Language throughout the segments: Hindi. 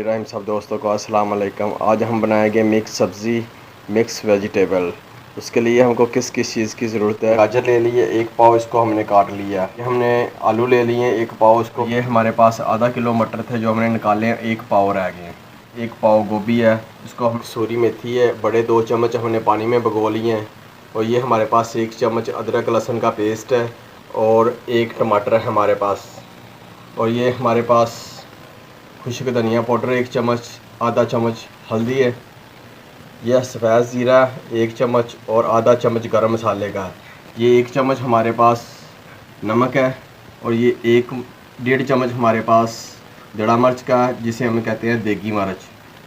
बिस्मिल्लाहिर्रहमानिर्रहीम। सब दोस्तों को अस्सलाम वालेकुम। आज हम बनाएंगे मिक्स सब्ज़ी, मिक्स वेजिटेबल। उसके लिए हमको किस किस चीज़ की ज़रूरत है। गाजर ले लिए 1 पाव, इसको हमने काट लिया। ये हमने आलू ले लिए 1 पाव इसको। ये हमारे पास आधा किलो मटर थे जो हमने निकाले हैं, 1 पाव रह गए। 1 पाव गोभी है, इसको हम सूरी मेथी है, बड़े 2 चम्मच हमने पानी में भिगो लिए हैं। और ये हमारे पास 1 चम्मच अदरक लहसुन का पेस्ट है और 1 टमाटर है हमारे पास। और ये हमारे पास खुश्क धनिया पाउडर 1 चम्मच, आधा चम्मच हल्दी है। यह सफ़ेद ज़ीरा 1 चम्मच और आधा चम्मच गरम मसाले का है। ये 1 चम्मच हमारे पास नमक है और ये 1-1.5 चम्मच हमारे पास दड़ा मिर्च का है, जिसे हम कहते हैं देगी मिर्च।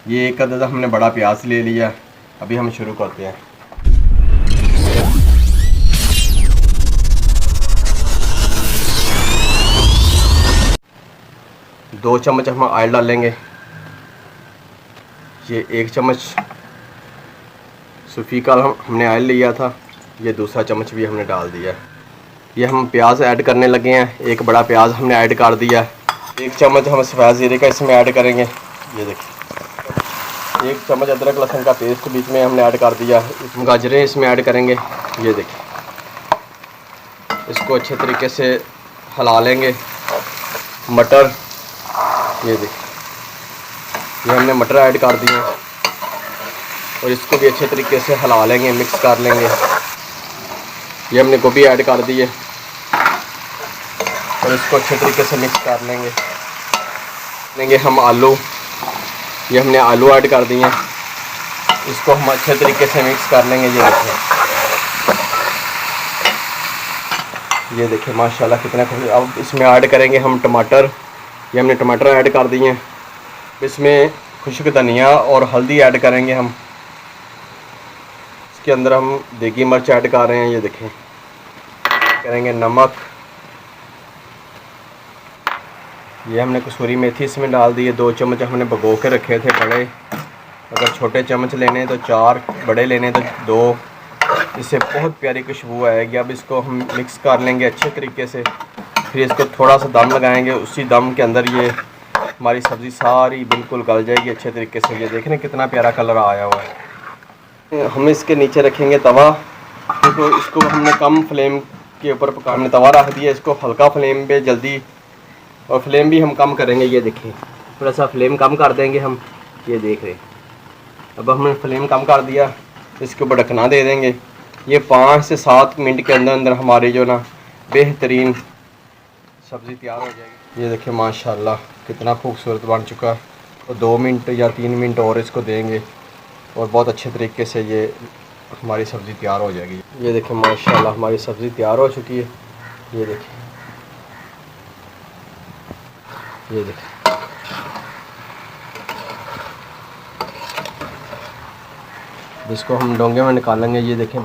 ये 1 अदद हमने बड़ा प्याज ले लिया। अभी हम शुरू करते हैं। 2 चम्मच हम ऑयल डालेंगे। ये 1 चम्मच सूफी का हमने ऑयल लिया था, ये दूसरा चम्मच भी हमने डाल दिया। ये हम प्याज ऐड करने लगे हैं। 1 बड़ा प्याज हमने ऐड कर दिया। 1 चम्मच हम सफ़ेद ज़ीरे का इसमें ऐड करेंगे। ये देखिए 1 चम्मच अदरक लहसुन का पेस्ट बीच में हमने ऐड कर दिया। इसमें गाजरें इसमें ऐड करेंगे। ये देखिए इसको अच्छे तरीके से हिला लेंगे। मटर, ये देखिए ये हमने मटर ऐड कर दिए और इसको भी अच्छे तरीके से हिला लेंगे, मिक्स कर लेंगे। ये हमने गोभी ऐड कर दी है और इसको अच्छे तरीके से मिक्स कर लेंगे हम आलू। ये हमने आलू ऐड कर दिए, इसको हम अच्छे तरीके से मिक्स कर लेंगे। ये देखिए माशाल्लाह कितना खुश। अब इसमें ऐड करेंगे हम टमाटर। ये हमने टमाटर ऐड कर दिए हैं। इसमें खुश्क धनिया और हल्दी ऐड करेंगे हम। इसके अंदर हम देगी मिर्च ऐड कर रहे हैं। ये देखें, करेंगे नमक। ये हमने कसूरी मेथी इसमें डाल दी है। 2 चम्मच हमने भिगो के रखे थे बड़े। अगर छोटे चम्मच लेने हैं तो 4, बड़े लेने हैं तो 2। इससे बहुत प्यारी खुशबू आएगी। अब इसको हम मिक्स कर लेंगे अच्छे तरीके से। फिर इसको थोड़ा सा दम लगाएंगे। उसी दम के अंदर ये हमारी सब्ज़ी सारी बिल्कुल गल जाएगी अच्छे तरीके से। ये देख रहे हैं कितना प्यारा कलर आया हुआ है। हम इसके नीचे रखेंगे तवा। तो इसको हमने कम फ्लेम के ऊपर पका, हमने तवा रख दिया। इसको हल्का फ्लेम पे जल्दी, और फ्लेम भी हम कम करेंगे। ये देखिए थोड़ा सा फ्लेम कम कर देंगे हम। ये देख रहे, अब हमने फ्लेम कम कर दिया। इसके ऊपर ढकना दे देंगे। ये 5 से 7 मिनट के अंदर अंदर हमारी जो ना बेहतरीन सब्ज़ी तैयार हो जाएगी। ये देखिए माशाल्लाह कितना खूबसूरत बन चुका है। तो 2 मिनट या 3 मिनट और इसको देंगे और बहुत अच्छे तरीके से ये हमारी सब्ज़ी तैयार हो जाएगी। ये देखिए माशाल्लाह हमारी सब्ज़ी तैयार हो चुकी है। ये देखिए, ये देखिए इसको हम डोंगे में निकालेंगे। ये देखें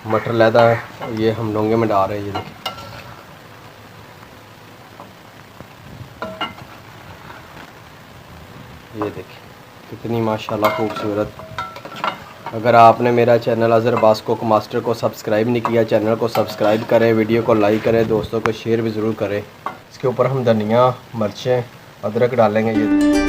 मटर लैदा है, ये हम डोंगे में डाल रहे हैं। ये देखिए ये देखिए कितनी माशाल्लाह खूबसूरत। अगर आपने मेरा चैनल अज़रबास कुक मास्टर को सब्सक्राइब नहीं किया, चैनल को सब्सक्राइब करें, वीडियो को लाइक करें, दोस्तों को शेयर भी ज़रूर करें। इसके ऊपर हम धनिया, मिर्चें, अदरक डालेंगे। ये